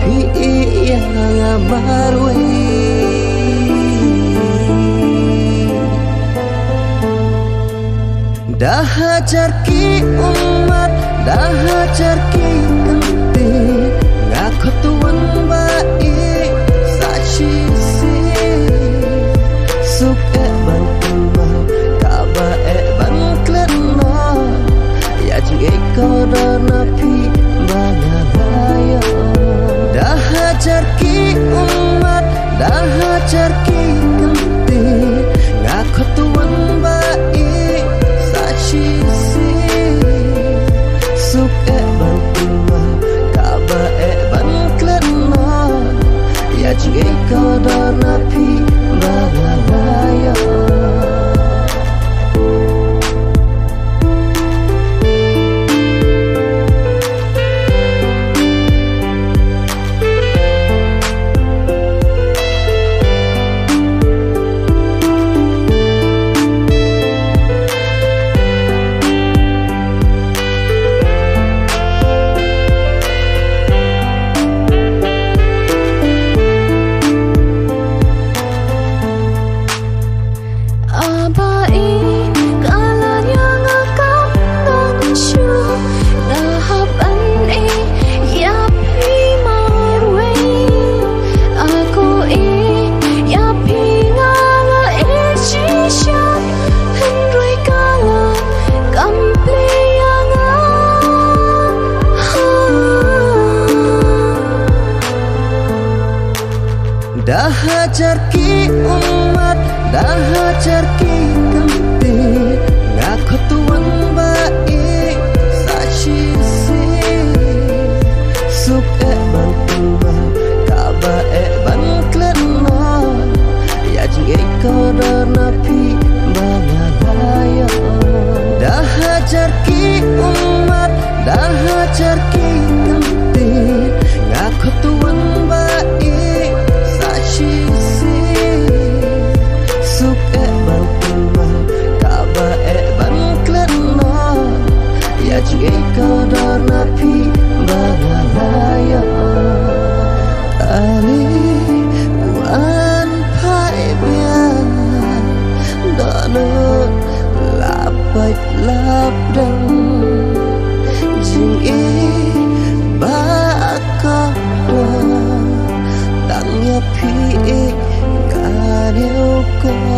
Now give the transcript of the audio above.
pi yang marwe dah hajar ki umat dah hajar ki kenti ngaku tuan baik saksi si suke bang tumbang kaba bang klena ya jing kodor napi bangalaya dah hajar ki umat dah hajar ki kenti ngaku tuan baik saksi si suke bang tumbang kaba bang klena ya jing kodor napi bangalaya dah hajar ki umat dah hajar ki kenti ngaku tuan baik saksi si suke bang tumbang kaba bang klena ya jing kodor napi bangalaya dah hajar ki umat dah hajar ki kenti ngaku tuan baik saksi si suke bang tumbang kaba bang klena ya jing kodor napi bangalaya ali wan pai biang donut lapai lapdang jing bakal tangnya pi kaneu ko